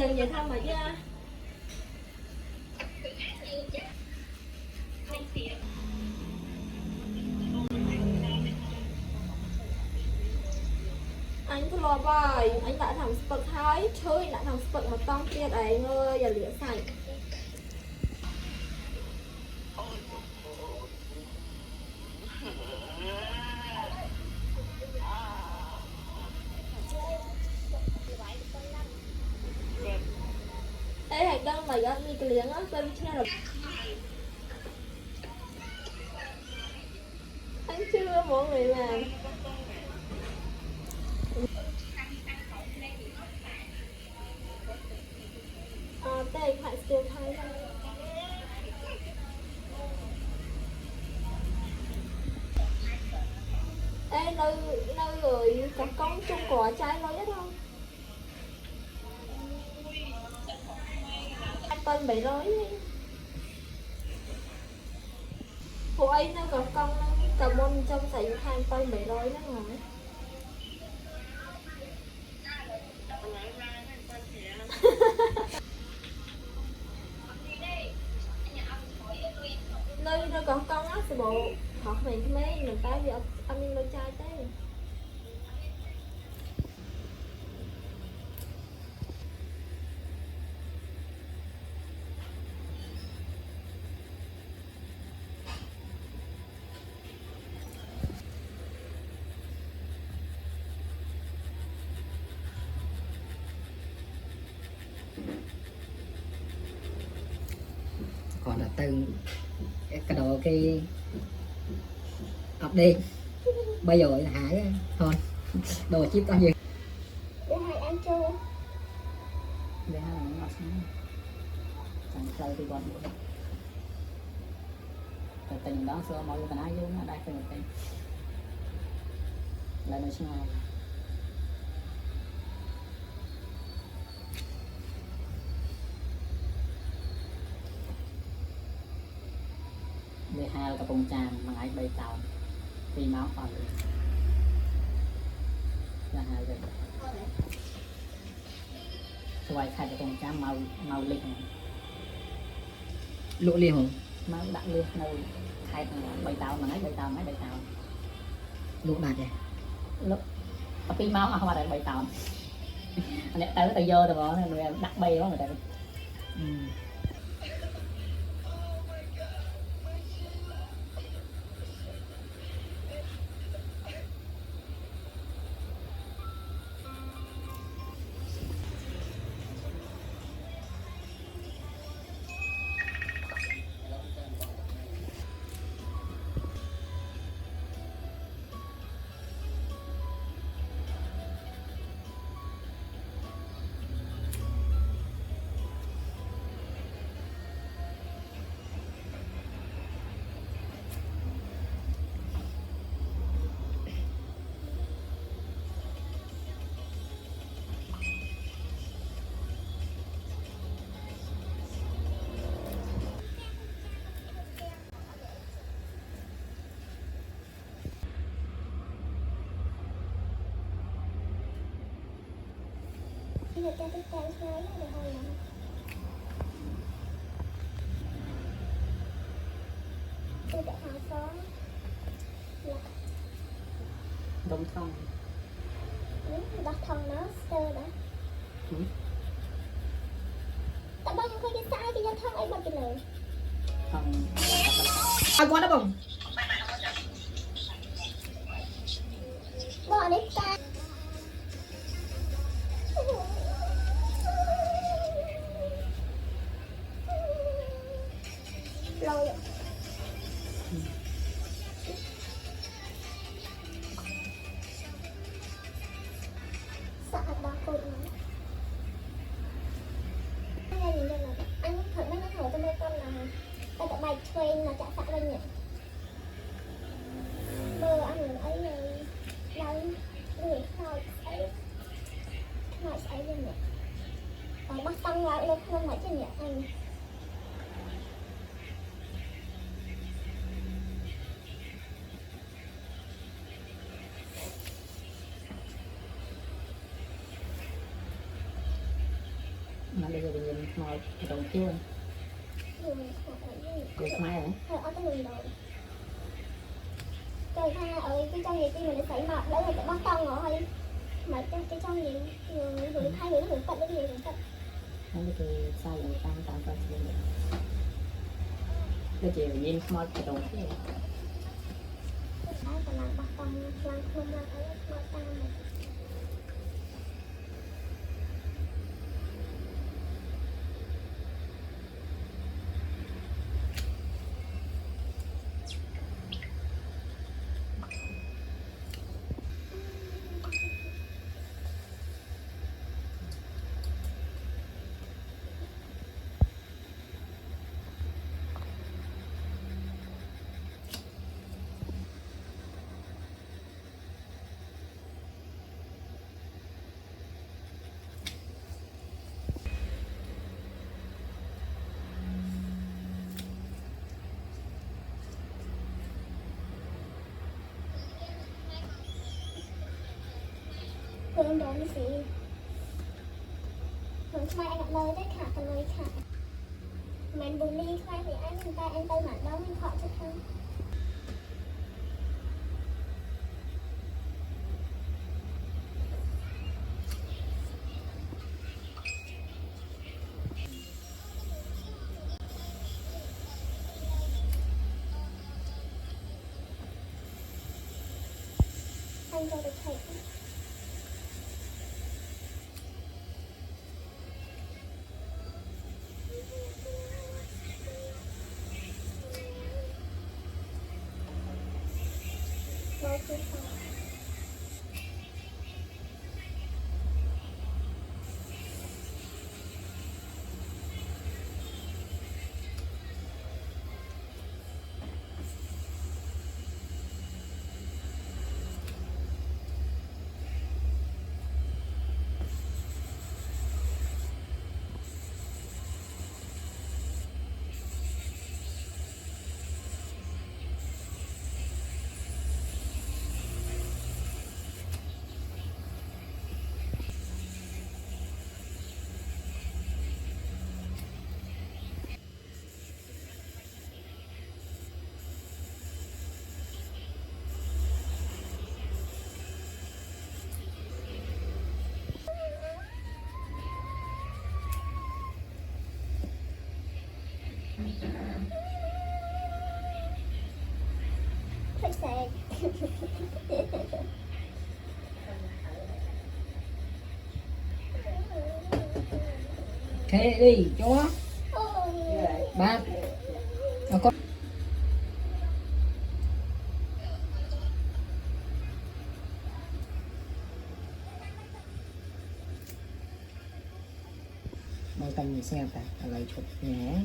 đừng vậy thôi mà chứ. Anh cứ lo bài, anh đã thằng sport thái, chơi đã thằng sport mà tông kia đấy ngơi, giờ lửa sạch. Ê, hãy đăng bài gắt đi cái liếng á, tôi biết là anh chưa mọi người làm. Đây phải siêu thay ra. Ê, nơi rồi có con chung quả trái nói nhất không? Anh tên bị rối đi. Phụ ấy nó có con carbon trong sạch than tên bị rối đó rồi. Nơi nó có con á thì bộ họ mình mấy mình tới vì anh đi lôi chai tới. Còn là từ cái đồ cái học đi bây giờ hãy thôi đồ chip tao gì Để hai ăn chưa? để hai là nó xong chẳng chơi thì còn cái tình đó xưa mọi người ta nói vô nó đây cái một cái là nó xong rồi để hai là bông tràm mà ai bay tàu vì máu còn là hai rồi xoay khai cái bông tràm màu màu lịch lụa liền không máu đặt liền đâu khai bay tàu mà mấy bay tàu lụa đạt vậy lụa cái máu mà không phải bay tàu anh tới từ vô từ bỏ người đặt bay đó người ta Người ta thích tay xoay để hơi lắm. Tôi đã hàng xóm là đông thông đặt thằng nó sơ đó. Tại bao nhiêu khi đi sai thì ra thằng ấy bật cái lời thông à quá đó bông bỏ đến ta rồi sợ ba cô nó anh nhìn đây là anh thật nó hỏi cho mấy con là ta đã bài train là chả sợ lên nhỉ mơ anh ấy này lấy người sao ấy mà ấy lên nhỉ còn bắt tăng lại lên không phải chứ nhỉ anh mà bây giờ thì nhìn ngồi cái đầu chưa Người họ ở đây. được mai rồi Thôi ở cái đường đầu. Trời tha ở cái trong gì kia mình phải mặc lấy rồi phải bắt tông rồi. Mà cái trong gì người thay người cận cái gì người cận. nó thì sao vậy tam tam chuyện cái chị nhìn ngồi cái đầu chưa Đấy còn làm bắt tông làm không làm ở bắt tông này. Hương đón gì? Hương khai anh gặp lời đấy khả cả lời khả. Mình bùn ly khai thì anh người ta em tay mặt đó mình khỏi cho thân. Anh cho được thầy. Nói chứ sao? Phải sạch. thế đi chó ba nó có mày tay gì xem ta lấy chụp nhé